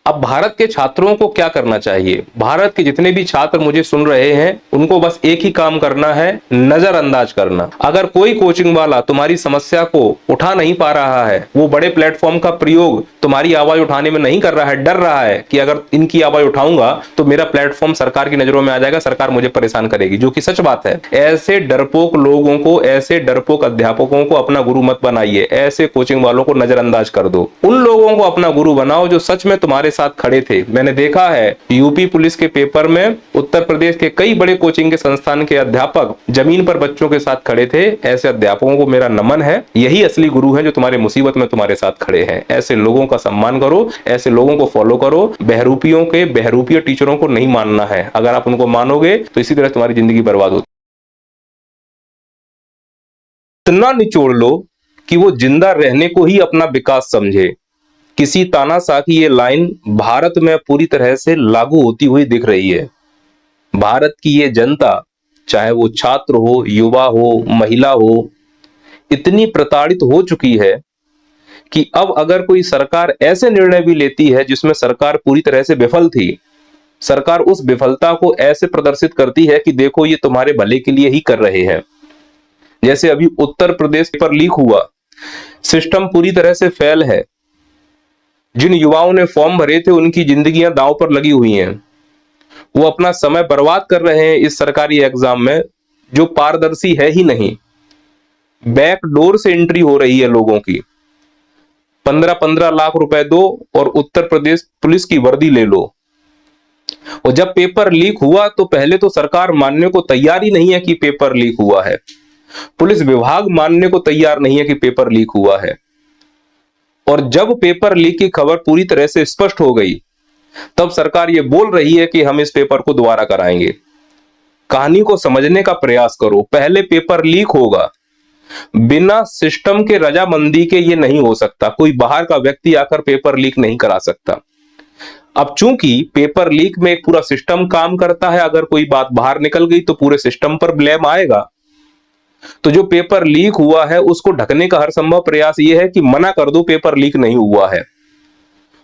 अब भारत के छात्रों को क्या करना चाहिए? भारत के जितने भी छात्र मुझे सुन रहे हैं उनको बस एक ही काम करना है, नजरअंदाज करना। अगर कोई कोचिंग वाला तुम्हारी समस्या को उठा नहीं पा रहा है, वो बड़े प्लेटफॉर्म का प्रयोग तुम्हारी आवाज उठाने में नहीं कर रहा है, डर रहा है कि अगर इनकी आवाज उठाऊंगा तो मेरा प्लेटफॉर्म सरकार की नजरों में आ जाएगा, सरकार मुझे परेशान करेगी, जो कि सच बात है। ऐसे डरपोक लोगों को, ऐसे डरपोक अध्यापकों को अपना गुरु मत बनाइए, ऐसे कोचिंग वालों को नजरअंदाज कर दो। उन लोगों को अपना गुरु बनाओ जो सच में तुम्हारे साथ खड़े थे। मैंने देखा है यूपी पुलिस के पेपर में उत्तर प्रदेश के कई बड़े कोचिंग के संस्थान के अध्यापक जमीन पर बच्चों के साथ खड़े थे। ऐसे अध्यापकों को मेरा नमन है। यही असली गुरु है जो तुम्हारे मुसीबत में तुम्हारे साथ खड़े हैं। ऐसे लोगों का सम्मान करो, ऐसे लोगों को फॉलो करो। बहरूपियों के, बहरूपीय टीचरों को नहीं मानना है। अगर आप उनको मानोगे तो इसी तरह तुम्हारी जिंदगी बर्बाद होती। इतना निचोड़ लो कि वो जिंदा रहने को ही अपना विकास समझे। किसी तानाशाह की ये लाइन भारत में पूरी तरह से लागू होती हुई दिख रही है। भारत की ये जनता, चाहे वो छात्र हो, युवा हो, महिला हो, इतनी प्रताड़ित हो चुकी है कि अब अगर कोई सरकार ऐसे निर्णय भी लेती है जिसमें सरकार पूरी तरह से विफल थी, सरकार उस विफलता को ऐसे प्रदर्शित करती है कि देखो ये तुम्हारे भले के लिए ही कर रहे हैं। जैसे अभी उत्तर प्रदेश पर लीक हुआ, सिस्टम पूरी तरह से फेल है। जिन युवाओं ने फॉर्म भरे थे उनकी जिंदगियां दांव पर लगी हुई हैं। वो अपना समय बर्बाद कर रहे हैं इस सरकारी एग्जाम में जो पारदर्शी है ही नहीं। बैक डोर से एंट्री हो रही है लोगों की। 15-15 लाख रुपए दो और उत्तर प्रदेश पुलिस की वर्दी ले लो। और जब पेपर लीक हुआ तो पहले तो सरकार मानने को तैयार ही नहीं है कि पेपर लीक हुआ है। पुलिस विभाग मानने को तैयार नहीं है कि पेपर लीक हुआ है। और जब पेपर लीक की खबर पूरी तरह से स्पष्ट हो गई, तब सरकार ये बोल रही है कि हम इस पेपर को दोबारा कराएंगे। कहानी को समझने का प्रयास करो। पहले पेपर लीक होगा, बिना सिस्टम के रजामंदी के ये नहीं हो सकता। कोई बाहर का व्यक्ति आकर पेपर लीक नहीं करा सकता। अब चूंकि पेपर लीक में एक पूरा सिस्टम काम करता है, अगर कोई बात बाहर निकल गई तो पूरे सिस्टम पर ब्लेम आएगा। तो जो पेपर लीक हुआ है उसको ढकने का हर संभव प्रयास यह है कि मना कर दो पेपर लीक नहीं हुआ है।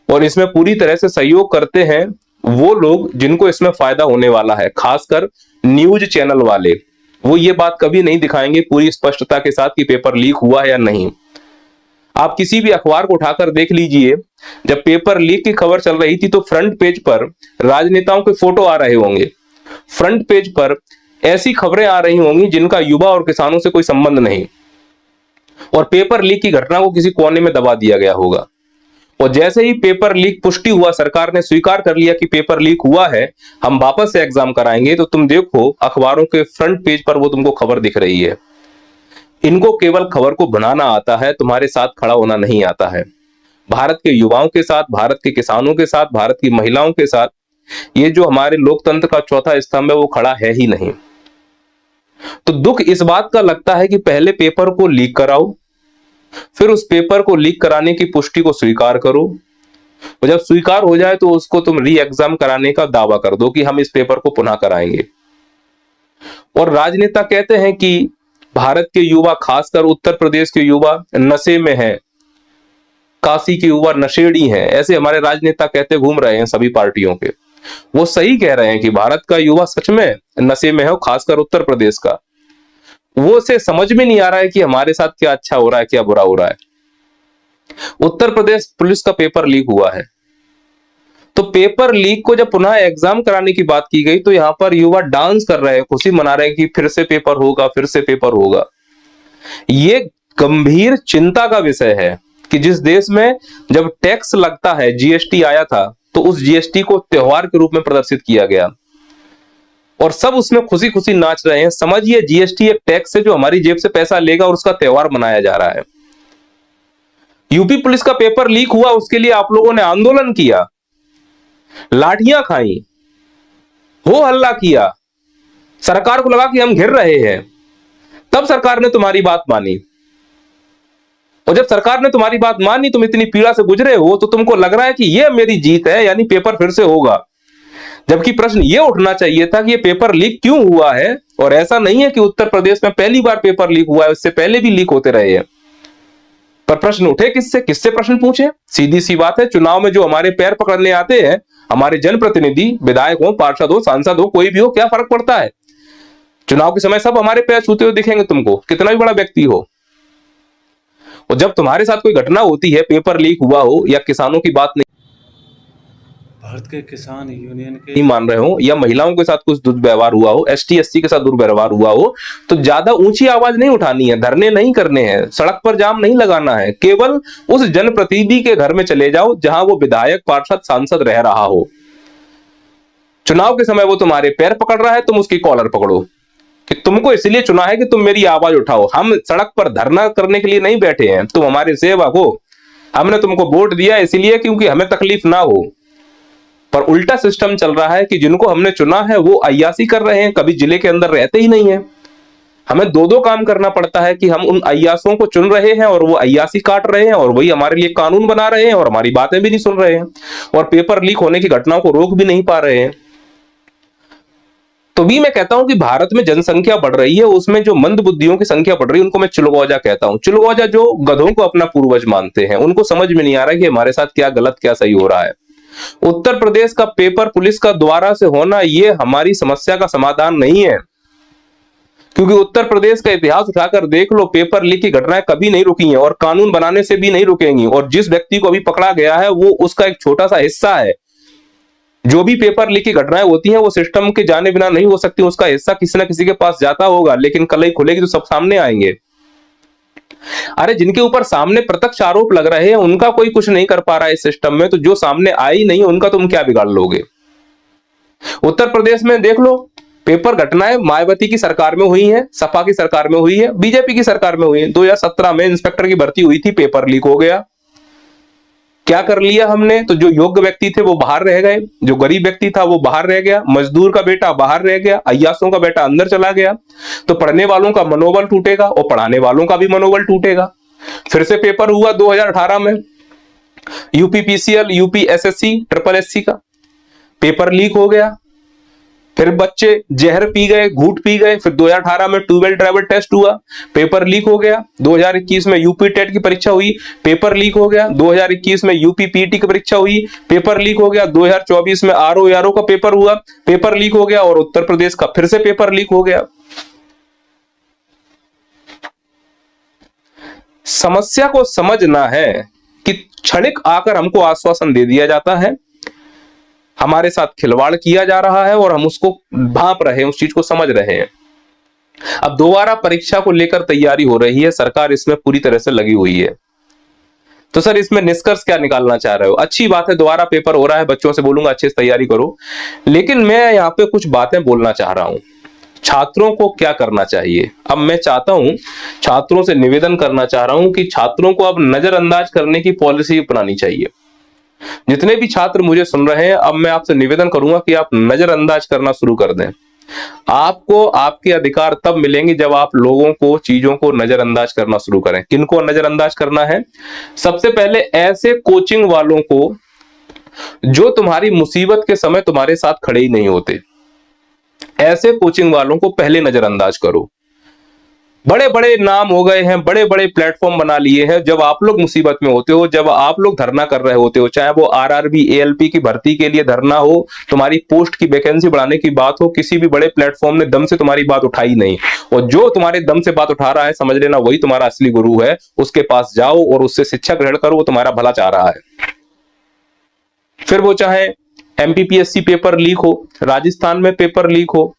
और इसमें पूरी तरह से सहयोग करते हैं वो लोग जिनको इसमें फायदा होने वाला है, खासकर न्यूज चैनल वाले। वो ये बात कभी नहीं दिखाएंगे पूरी स्पष्टता के साथ कि पेपर लीक हुआ है या नहीं। आप किसी भी अखबार को उठाकर देख लीजिए, जब पेपर लीक की खबर चल रही थी तो फ्रंट पेज पर राजनेताओं के फोटो आ रहे होंगे, फ्रंट पेज पर ऐसी खबरें आ रही होंगी जिनका युवा और किसानों से कोई संबंध नहीं, और पेपर लीक की घटना को किसी कोने में दबा दिया गया होगा। और जैसे ही पेपर लीक पुष्टि हुआ, सरकार ने स्वीकार कर लिया कि पेपर लीक हुआ है, हम वापस से एग्जाम कराएंगे, तो तुम देखो अखबारों के फ्रंट पेज पर वो तुमको खबर दिख रही है। इनको केवल खबर को बनाना आता है, तुम्हारे साथ खड़ा होना नहीं आता है। भारत के युवाओं के साथ, भारत के किसानों के साथ, भारत की महिलाओं के साथ ये जो हमारे लोकतंत्र का चौथा स्तंभ है वो खड़ा है ही नहीं। तो दुख इस बात का लगता है कि पहले पेपर को लीक कराओ, फिर उस पेपर को लीक कराने की पुष्टि को स्वीकार करो, और जब स्वीकार हो जाए तो उसको तुम री एग्जाम कराने का दावा कर दो कि हम इस पेपर को पुनः कराएंगे। और राजनेता कहते हैं कि भारत के युवा, खासकर उत्तर प्रदेश के युवा नशे में हैं, काशी के युवा नशेड़ी हैं, ऐसे हमारे राजनेता कहते घूम रहे हैं सभी पार्टियों के। वो सही कह रहे हैं कि भारत का युवा सच में नशे में है, खासकर उत्तर प्रदेश का। वो से समझ में नहीं आ रहा है कि हमारे साथ क्या अच्छा हो रहा है, क्या बुरा हो रहा है। उत्तर प्रदेश पुलिस का पेपर लीक हुआ है, तो पेपर लीक को जब पुनः एग्जाम कराने की बात की गई तो यहां पर युवा डांस कर रहे हैं, खुशी मना रहे हैं कि फिर से पेपर होगा, फिर से पेपर होगा। ये गंभीर चिंता का विषय है कि जिस देश में जब टैक्स लगता है, जीएसटी आया था, तो उस जीएसटी को त्योहार के रूप में प्रदर्शित किया गया और सब उसमें खुशी खुशी नाच रहे हैं। समझिए जीएसटी एक टैक्स है जो हमारी जेब से पैसा लेगा और उसका त्योहार मनाया जा रहा है। यूपी पुलिस का पेपर लीक हुआ, उसके लिए आप लोगों ने आंदोलन किया, लाठियां खाई, हो हल्ला किया, सरकार को लगा कि हम घिर रहे हैं, तब सरकार ने तुम्हारी बात मानी। और जब सरकार ने तुम्हारी बात मानी, तुम इतनी पीड़ा से गुजरे हो, तो तुमको लग रहा है कि यह मेरी जीत है, यानी पेपर फिर से होगा। जबकि प्रश्न यह उठना चाहिए था कि यह पेपर लीक क्यों हुआ है। और ऐसा नहीं है कि उत्तर प्रदेश में पहली बार पेपर लीक हुआ है, इससे पहले भी लीक होते रहे हैं। पर प्रश्न उठे किससे, किससे प्रश्न पूछे? सीधी सी बात है, चुनाव में जो हमारे पैर पकड़ने आते हैं, हमारे जनप्रतिनिधि, विधायक हो, पार्षद हो, सांसद हो, कोई भी हो, क्या फर्क पड़ता है? चुनाव के समय सब हमारे पैर छूते हुए दिखेंगे तुमको, कितना भी बड़ा व्यक्ति हो। और जब तुम्हारे साथ कोई घटना होती है, पेपर लीक हुआ हो या किसानों की बात भारत के किसान यूनियन के नहीं मान रहे हो या महिलाओं के साथ कुछ दुर्व्यवहार हुआ हो, एसटी एससी के साथ दुर्व्यवहार हुआ हो, तो ज्यादा ऊंची आवाज नहीं उठानी है, धरने नहीं करने हैं, सड़क पर जाम नहीं लगाना है, केवल उस जनप्रतिनिधि के घर में चले जाओ जहां वो विधायक, पार्षद, सांसद रह रहा हो। चुनाव के समय वो तुम्हारे पैर पकड़ रहा है, तुम उसकी कॉलर पकड़ो कि तुमको इसलिए चुना है कि तुम मेरी आवाज उठाओ। हम सड़क पर धरना करने के लिए नहीं बैठे हैं, तुम हमारे सेवक हो, हमने तुमको वोट दिया इसलिए क्योंकि हमें तकलीफ ना हो। पर उल्टा सिस्टम चल रहा है कि जिनको हमने चुना है वो अय्यासी कर रहे हैं, कभी जिले के अंदर रहते ही नहीं है। हमें दो दो काम करना पड़ता है कि हम उन अय्यासों को चुन रहे हैं और वो अय्यासी काट रहे हैं और वही हमारे लिए कानून बना रहे हैं और हमारी बातें भी नहीं सुन रहे हैं और पेपर लीक होने की घटनाओं को रोक भी नहीं पा रहे हैं। तो भी मैं कहता हूं कि भारत में जनसंख्या बढ़ रही है, उसमें जो मंद बुद्धियों की संख्या बढ़ रही है उनको मैं चुलगौजा कहता हूं। चुलगौजा जो गधों को अपना पूर्वज मानते हैं, उनको समझ में नहीं आ रहा कि हमारे साथ क्या गलत क्या सही हो रहा है। उत्तर प्रदेश का पेपर पुलिस का द्वारा से होना ये हमारी समस्या का समाधान नहीं है, क्योंकि उत्तर प्रदेश का इतिहास उठाकर देख लो, पेपर लीक की घटनाएं कभी नहीं रुकी हैं और कानून बनाने से भी नहीं रुकेंगी। और जिस व्यक्ति को अभी पकड़ा गया है वो उसका एक छोटा सा हिस्सा है। जो भी पेपर लीक की घटनाएं होती हैं वो सिस्टम के जाने बिना नहीं हो सकती, उसका हिस्सा किसी ना किसी के पास जाता होगा, लेकिन कलई खुलेगी तो सब सामने आएंगे। अरे जिनके ऊपर सामने प्रत्यक्ष आरोप लग रहे हैं उनका कोई कुछ नहीं कर पा रहा है इस सिस्टम में, तो जो सामने आई नहीं उनका तुम क्या बिगाड़ लोगे? उत्तर प्रदेश में देख लो, पेपर घटनाएं मायावती की सरकार में हुई है, सपा की सरकार में हुई है, बीजेपी की सरकार में हुई है। 2017 में इंस्पेक्टर की भर्ती हुई थी, पेपर लीक हो गया। क्या कर लिया हमने? तो जो योग्य व्यक्ति थे वो बाहर रह गए, जो गरीब व्यक्ति था वो बाहर रह गया, मजदूर का बेटा बाहर रह गया, अय्यासों का बेटा अंदर चला गया। तो पढ़ने वालों का मनोबल टूटेगा और पढ़ाने वालों का भी मनोबल टूटेगा। फिर से पेपर हुआ 2018 में, यूपीपीसीएल, यूपीएसएससी, ट्रिपल एससी का पेपर लीक हो गया। फिर बच्चे जहर पी गए, घूट पी गए। फिर 2018 में ट्यूबवेल ड्राइवर टेस्ट हुआ, पेपर लीक हो गया। 2021 में यूपी टेट की परीक्षा हुई, पेपर लीक हो गया। 2021 में यूपी पीटी की परीक्षा हुई, पेपर लीक हो गया। 2024 में आरओ यारो का पेपर हुआ, पेपर लीक हो गया। और उत्तर प्रदेश का फिर से पेपर लीक हो गया। समस्या को समझना है कि क्षणिक आकर हमको आश्वासन दे दिया जाता है, हमारे साथ खिलवाड़ किया जा रहा है और हम उसको भांप रहे हैं, उस चीज को समझ रहे हैं। अब दोबारा परीक्षा को लेकर तैयारी हो रही है, सरकार इसमें पूरी तरह से लगी हुई है। तो सर इसमें निष्कर्ष क्या निकालना चाह रहे हो? अच्छी बात है, दोबारा पेपर हो रहा है, बच्चों से बोलूंगा अच्छे से तैयारी करो, लेकिन मैं यहाँ पे कुछ बातें बोलना चाह रहा हूं। छात्रों को क्या करना चाहिए? अब मैं चाहता हूं, छात्रों से निवेदन करना चाह रहा हूं कि छात्रों को अब नजरअंदाज करने की पॉलिसी अपनानी चाहिए। जितने भी छात्र मुझे सुन रहे हैं, अब मैं आपसे निवेदन करूंगा कि आप नजरअंदाज करना शुरू कर दें। आपको आपके अधिकार तब मिलेंगे जब आप लोगों को, चीजों को नजरअंदाज करना शुरू करें। किनको नजरअंदाज करना है? सबसे पहले ऐसे कोचिंग वालों को जो तुम्हारी मुसीबत के समय तुम्हारे साथ खड़े ही नहीं होते, ऐसे कोचिंग वालों को पहले नजरअंदाज करो। बड़े बड़े नाम हो गए हैं, बड़े बड़े प्लेटफॉर्म बना लिए हैं। जब आप लोग मुसीबत में होते हो, जब आप लोग धरना कर रहे होते हो, चाहे वो आरआरबी, एएलपी की भर्ती के लिए धरना हो, तुम्हारी पोस्ट की वैकेंसी बढ़ाने की बात हो, किसी भी बड़े प्लेटफॉर्म ने दम से तुम्हारी बात उठाई नहीं। और जो तुम्हारे दम से बात उठा रहा है, समझ लेना वही तुम्हारा असली गुरु है। उसके पास जाओ और उससे शिक्षा ग्रहण करो, वो तुम्हारा भला चाह रहा है। फिर वो चाहे एमपीपीएससी पेपर लीक हो, राजस्थान में पेपर लीक हो,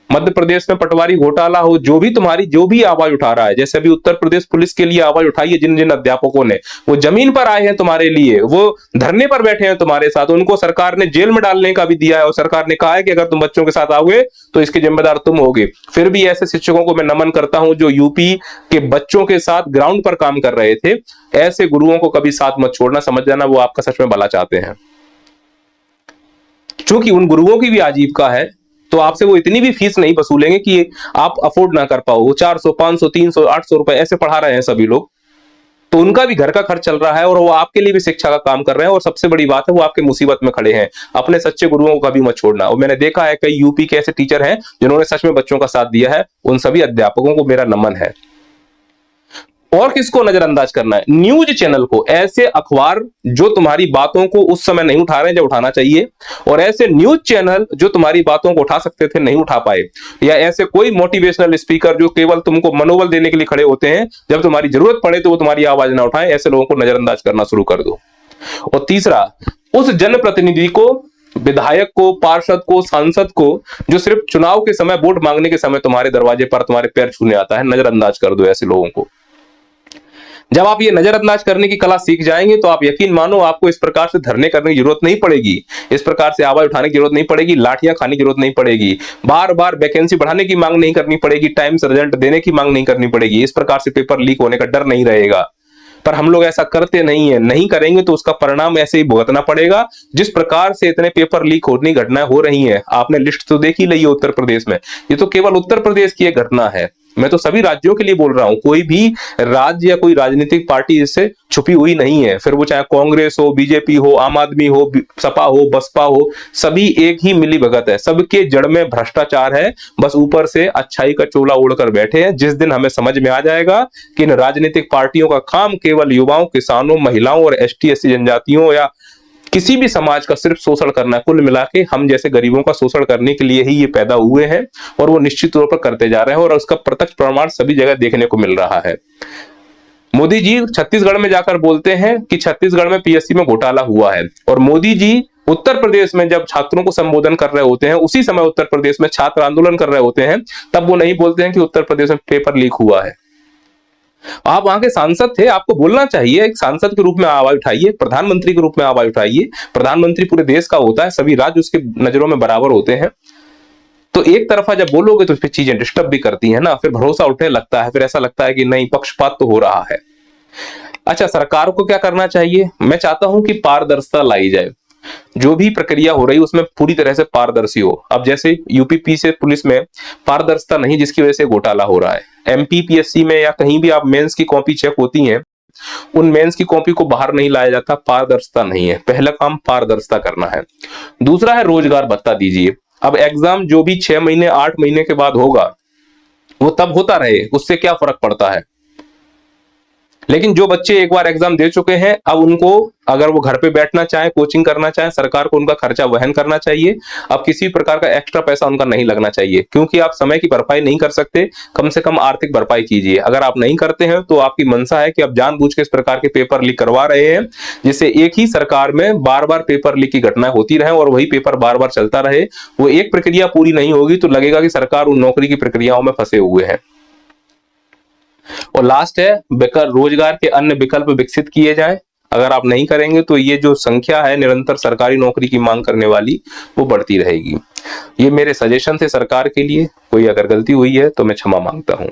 मध्य प्रदेश में पटवारी घोटाला हो, जो भी आवाज उठा रहा है, जैसे अभी उत्तर प्रदेश पुलिस के लिए आवाज उठाई है जिन जिन अध्यापकों ने, वो जमीन पर आए हैं तुम्हारे लिए, वो धरने पर बैठे हैं तुम्हारे साथ, उनको सरकार ने जेल में डालने का भी दिया है और सरकार ने कहा है कि अगर तुम बच्चों के साथ आओगे तो इसके जिम्मेदार तुम होगे। फिर भी ऐसे शिक्षकों को मैं नमन करता हूं जो यूपी के बच्चों के साथ ग्राउंड पर काम कर रहे थे। ऐसे गुरुओं को कभी साथ मत छोड़ना, समझ जाना वो आपका सच में भला चाहते हैं। क्योंकि उन गुरुओं की भी आजीविका है, तो आपसे वो इतनी भी फीस नहीं वसूलेंगे कि आप अफोर्ड ना कर पाओ। 400, 500, 300, 800 रुपए ऐसे पढ़ा रहे हैं सभी लोग, तो उनका भी घर का खर्च चल रहा है और वो आपके लिए भी शिक्षा का काम कर रहे हैं। और सबसे बड़ी बात है, वो आपके मुसीबत में खड़े हैं। अपने सच्चे गुरुओं को कभी मत छोड़ना। और मैंने देखा है कई यूपी के ऐसे टीचर हैं जिन्होंने सच में बच्चों का साथ दिया है, उन सभी अध्यापकों को मेरा नमन है। और किसको नजरअंदाज करना है? न्यूज चैनल को, ऐसे अखबार जो तुम्हारी बातों को उस समय नहीं उठा रहे हैं जब उठाना चाहिए, और ऐसे न्यूज चैनल जो तुम्हारी बातों को उठा सकते थे नहीं उठा पाए, या ऐसे कोई मोटिवेशनल स्पीकर जो केवल तुमको मनोबल देने के लिए खड़े होते हैं, जब तुम्हारी जरूरत पड़े तो वो तुम्हारी आवाज ना उठाएं, ऐसे लोगों को नजरअंदाज करना शुरू कर दो। और तीसरा, उस जनप्रतिनिधि को, विधायक को, पार्षद को, सांसद को जो सिर्फ चुनाव के समय, वोट मांगने के समय तुम्हारे दरवाजे पर तुम्हारे पैर छूने आता है, नजरअंदाज कर दो ऐसे लोगों को। जब आप ये नजरअंदाज करने की कला सीख जाएंगे तो आप यकीन मानो आपको इस प्रकार से धरने करने की जरूरत नहीं पड़ेगी, इस प्रकार से आवाज उठाने की जरूरत नहीं पड़ेगी, लाठियां खाने की जरूरत नहीं पड़ेगी, बार बार वैकेंसी बढ़ाने की मांग नहीं करनी पड़ेगी, टाइम से रिजल्ट देने की मांग नहीं करनी पड़ेगी, इस प्रकार से पेपर लीक होने का डर नहीं रहेगा। पर हम लोग ऐसा करते नहीं है, नहीं करेंगे तो उसका परिणाम ऐसे ही भुगतना पड़ेगा। जिस प्रकार से इतने पेपर लीक होने की घटनाएं हो रही हैं, आपने लिस्ट तो देख ही ली है उत्तर प्रदेश में, ये तो केवल उत्तर प्रदेश की एक घटना है, मैं तो सभी राज्यों के लिए बोल रहा हूं, कोई भी राज्य या कोई राजनीतिक पार्टी इससे छुपी हुई नहीं है, फिर वो चाहे कांग्रेस हो, बीजेपी हो, आम आदमी हो, सपा हो, बसपा हो, सभी एक ही मिली भगत है, सबके जड़ में भ्रष्टाचार है, बस ऊपर से अच्छाई का चोला ओढ़कर बैठे हैं। जिस दिन हमें समझ में आ जाएगा कि इन राजनीतिक पार्टियों का काम केवल युवाओं, किसानों, महिलाओं और ST SC जनजातियों या किसी भी समाज का सिर्फ शोषण करना, कुल मिला के हम जैसे गरीबों का शोषण करने के लिए ही ये पैदा हुए हैं, और वो निश्चित तौर पर करते जा रहे हैं, और उसका प्रत्यक्ष प्रमाण सभी जगह देखने को मिल रहा है। मोदी जी छत्तीसगढ़ में जाकर बोलते हैं कि छत्तीसगढ़ में PSC में घोटाला हुआ है, और मोदी जी उत्तर प्रदेश में जब छात्रों को संबोधन कर रहे होते हैं, उसी समय उत्तर प्रदेश में छात्र आंदोलन कर रहे होते हैं, तब वो नहीं बोलते हैं कि उत्तर प्रदेश में पेपर लीक हुआ है। आप वहां के सांसद थे, आपको बोलना चाहिए, एक सांसद के रूप में आवाज उठाइए, प्रधानमंत्री के रूप में आवाज उठाइए। प्रधानमंत्री पूरे देश का होता है, सभी राज्य उसके नजरों में बराबर होते हैं, तो एक तरफा जब बोलोगे तो फिर चीजें डिस्टर्ब भी करती है ना, फिर भरोसा उठने लगता है, फिर ऐसा लगता है कि नहीं, पक्षपात तो हो रहा है। अच्छा, सरकार को क्या करना चाहिए? मैं चाहता हूं कि पारदर्शिता लाई जाए, जो भी प्रक्रिया हो रही है उसमें पूरी तरह से पारदर्शी हो। अब जैसे UP से पुलिस में पारदर्शिता नहीं, जिसकी वजह से घोटाला हो रहा है, MP PSC में या कहीं भी आप मेंस की कॉपी चेक होती हैं, उन मेंस की कॉपी को बाहर नहीं लाया जाता, पारदर्शिता नहीं है। पहला काम पारदर्शिता करना है। दूसरा है रोजगार भत्ता दीजिए। अब एग्जाम जो भी 6 महीने 8 महीने के बाद होगा वो तब होता रहे, उससे क्या फर्क पड़ता है, लेकिन जो बच्चे एक बार एग्जाम दे चुके हैं, अब उनको अगर वो घर पे बैठना चाहे, कोचिंग करना चाहे, सरकार को उनका खर्चा वहन करना चाहिए। अब किसी प्रकार का एक्स्ट्रा पैसा उनका नहीं लगना चाहिए, क्योंकि आप समय की भरपाई नहीं कर सकते, कम से कम आर्थिक भरपाई कीजिए। अगर आप नहीं करते हैं तो आपकी मंशा है कि आप जानबूझ के इस प्रकार के पेपर लीक करवा रहे हैं, जिससे एक ही सरकार में बार बार पेपर लीक की घटनाएं होती रहे और वही पेपर बार बार चलता रहे। वो एक प्रक्रिया पूरी नहीं होगी तो लगेगा कि सरकार उन नौकरी की प्रक्रियाओं में फंसे हुए हैं। और लास्ट है, रोजगार के अन्य विकल्प विकसित किए जाएं। अगर आप नहीं करेंगे तो ये जो संख्या है निरंतर सरकारी नौकरी की मांग करने वाली, वो बढ़ती रहेगी। ये मेरे सजेशन थे सरकार के लिए, कोई अगर गलती हुई है तो मैं क्षमा मांगता हूं।